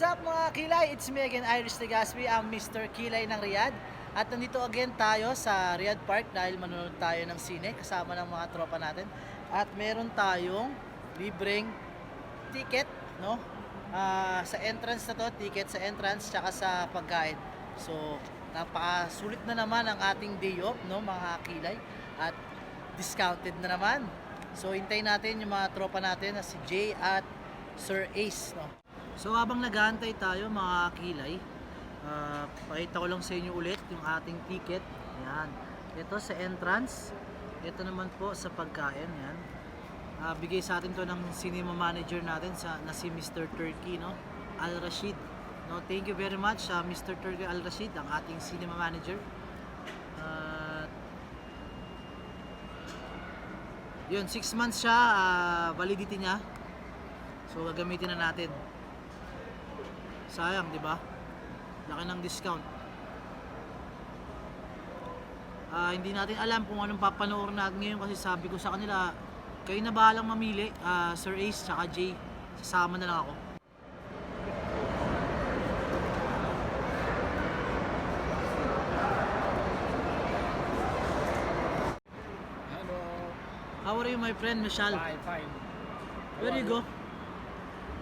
What's up mga kilay? It's me again, Irish Legaspi, ang Mr. Kilay ng Riyadh. At nandito again tayo sa Riyadh Park dahil manonood tayo ng sine kasama ng mga tropa natin. At meron tayong libreng ticket, no? Sa entrance na to, ticket sa entrance tsaka sa pagkain. So, napakasulit na naman ang ating day off, no mga kilay. At discounted na naman. So, hintayin natin yung mga tropa natin na si Jay at Sir Ace, no? So habang nag-aantay tayo mga kilay, pakita ko lang sa inyo ulit yung ating ticket. Yan. Ito sa entrance. Ito naman po sa pagkain. Yan. Bigay sa atin to ng cinema manager natin na si Mr. Turkey, no? Al-Rashid. No, thank you very much Mr. Turkey Al-Rashid, ang ating cinema manager. Yun, 6 months siya validity niya. So gagamitin na natin. Sayang, di ba? Laki ng discount. Hindi natin alam kung anong papanoorin natin ngayon kasi sabi ko sa kanila, kayo na bahalang mamili, Sir Ace tsaka Jay. Sasama na lang ako. Hello. How are you, my friend Michelle? Fine, fine. Where you go?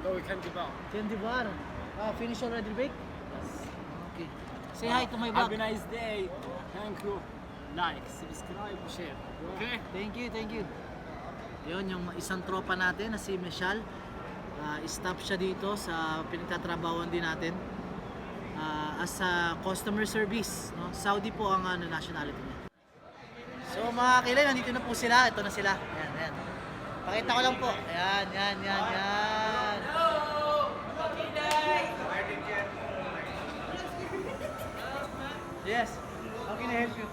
Go, we candy bar. Candy bar. Finish already bake? Yes. Okay. Say hi to my Have vlog. a nice day. Thank you. Like, subscribe, share. Okay? Thank you, thank you. Yun, yung isang tropa natin na si Michelle. Stop siya dito sa pinagtatrabawan din natin. As a customer service. No? Saudi po ang nationality niya. So mga kilay, nandito na po sila. Ito na sila. Ayan, ayan. Pakita ko lang po. Ayan, yan, yan, yan. Yes. How can I help you?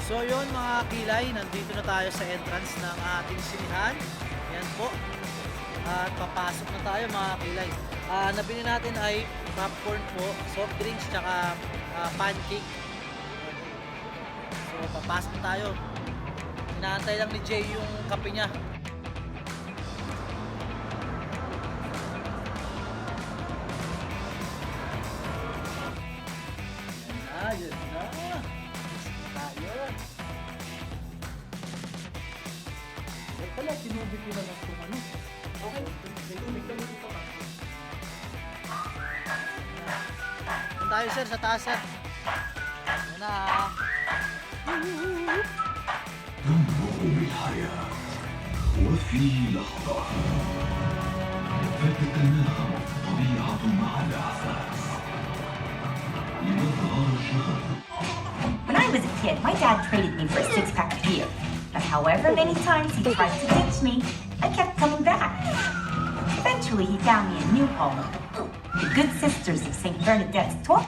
So yun mga kilay, nandito na tayo sa entrance ng ating sinihan. Yan po. At papasok na tayo mga kilay. Nabili natin ay popcorn po, soft drinks, tsaka pancake. So papasok na tayo. Inaantay lang ni Jay yung kape niya. Ayun na. Pala, sinubit ko na lang kung ano. Okay, may tumig pa ba? Doon tayo sir, sa taas sir. Yan na. تنبع بالحياة وفي لحظة فتتناغم الطبيعة مع الإحساس ليظهر الشغف. When I was a kid, my dad traded me for a six-pack of beer. But however many times he tried to ditch me, I kept coming back. Eventually, he found me a new home. The Good Sisters of St. Bernadette's taught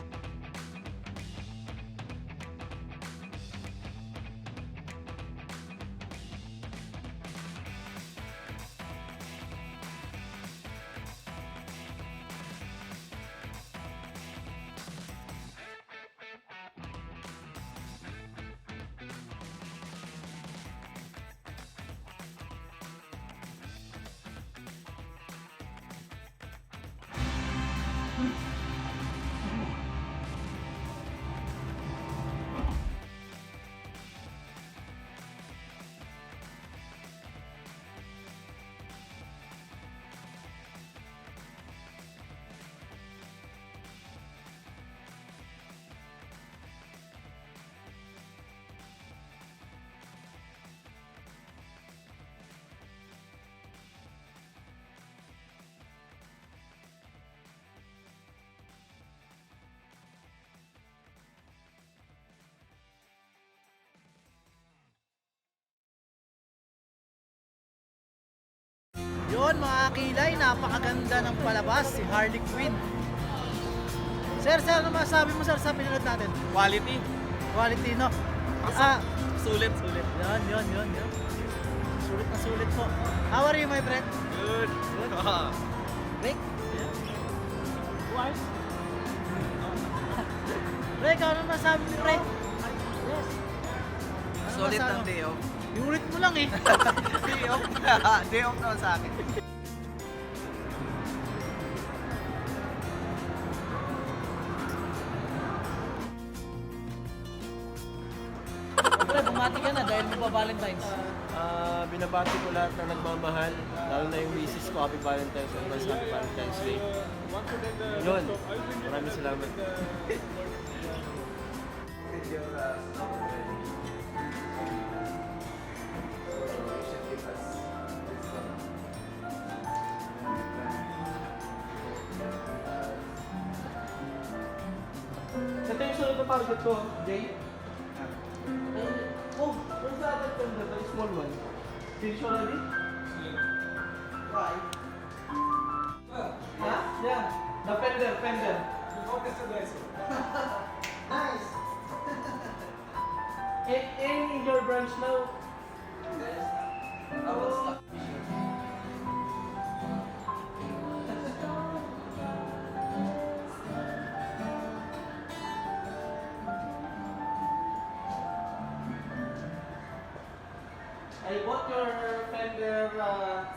yun mga kilay, napakaganda ng palabas, si Harley Quinn. Sir, ano masabi mo sir sa pinanood natin? Quality. Quality, no? Sulit. Yun. Sulit na sulit po. How are you, my friend? Good. Rick? Twice. Pre, ikaw ano masabi mo, pre? Solid masabi ng mo? day off. Iulit mo lang eh. Day off. Day off naman sa akin. Pre, bumati ka na dahil magpa-Valentines. Binabati ko lahat na nagmamahal, lalo na yung misis ko, Happy Valentine's, advance Happy Valentine's Day. Yun, maraming salamat. Ito yung sunod na target ko, Jay. Oh, where's the other fender, the small one? Finish already? Why? Huh? Yeah, the fender. Nice. In your branch now? Oh. I bought your Fender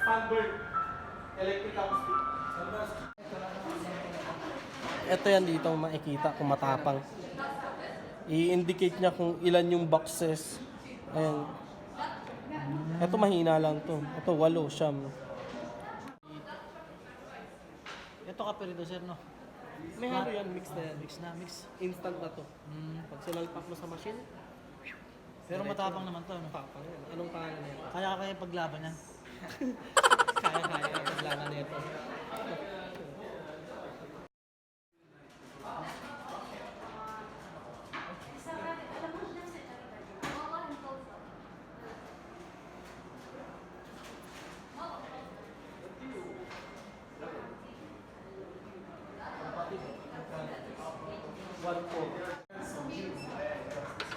Sunbird electric acoustic. Ito yan dito makikita kung matapang. I-indicate niya kung ilan yung boxes. Ayan. Ito mahina lang to. Ito 8 siyam. Ito ka pero sir, no? May halo yan, mix na yan. Mix. Instant na to. Pag sinalpak mo sa machine, Pero matapang naman to, no? tapang yan. Anong pangalan na yan? Kaya paglaban yan. Kaya ang paglala na ito.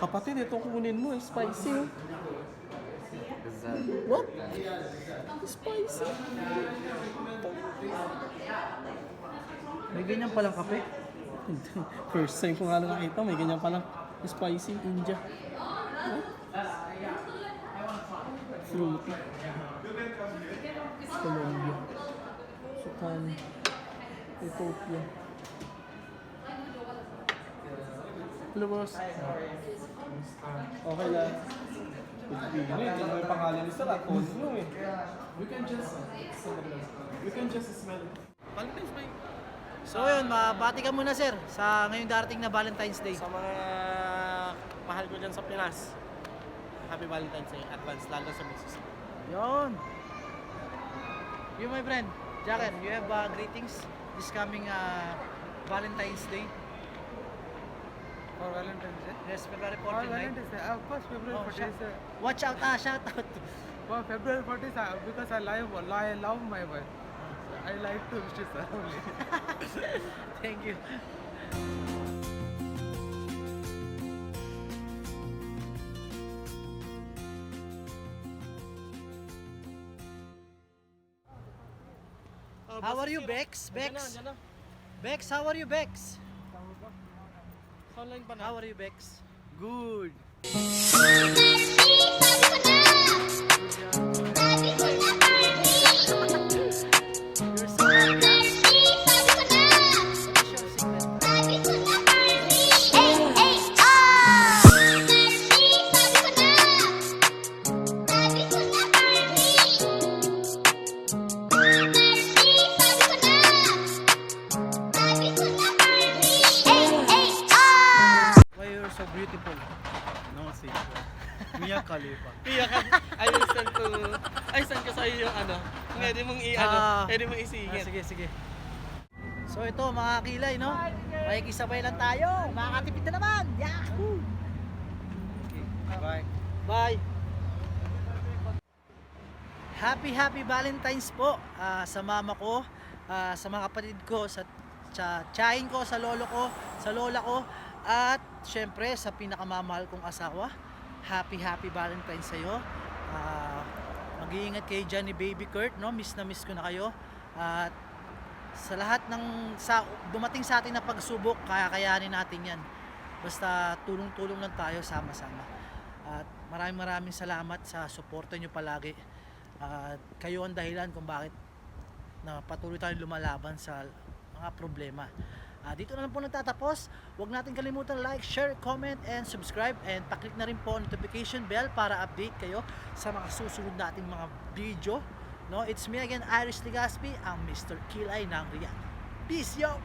Kapatid, ito kunin mo, spicy. Oh. What? Spicy. May ganyan palang kape. First time ko nga lang nakita, may ganyan palang spicy India. Fruity. Colombia. Sukan. Ethiopia. Hello, boss. Okay lang. Hindi mo yung pangalan ni Sir at phone mo eh. We can just smell it. Valentine's Day. So yun, mabati ka muna sir sa ngayong darating na Valentine's Day. Sa mga mahal ko dyan sa Pinas, Happy Valentine's Day, advance, lalo sa misis. Yun. You my friend, Jacker, you have greetings this coming Valentine's Day. For Valentine's Day? Yes, February For 14, right? Valentine's Day, of course, February Oh, 14 is watch out, shout out. for February 14 is because I love my wife. I like to visit her only. Thank you. How are you, Bex? Bex? Bex, how are you, Bex? Online pa na? How are you, Bex? Good. You're so happy. What is your secret? Why you're so beautiful? No, see. Mia Khalifa. I will send to... Ay, send ko sa iyo yung ano. Pwede mong pwede mong isingit. Sige. So ito mga kilay, no? Makikisabay lang tayo. Makakatipid na naman. Yahoo! Okay, bye. Bye. Happy Valentines po sa mama ko, sa mga kapatid ko, sa tiyahin ko, sa lolo ko, sa lola ko, at syempre sa pinakamamahal kong asawa. Happy Valentines sa iyo. Mag-iingat kayo dyan ni Baby Kurt, no? Miss na miss ko na kayo. At sa lahat ng dumating sa atin na pagsubok, kakayanin natin yan. Basta tulong-tulong lang tayo, sama-sama. At maraming salamat sa suporta nyo palagi. At kayo ang dahilan kung bakit na patuloy tayong lumalaban sa mga problema. Dito na lang po nagtatapos. Huwag natin kalimutan like, share, comment, and subscribe. And paklik na rin po ang notification bell para update kayo sa mga susunod nating mga video. No, it's me again, Irish Legaspi, ang Mr. Kilay ng Riyadh. Peace, yo!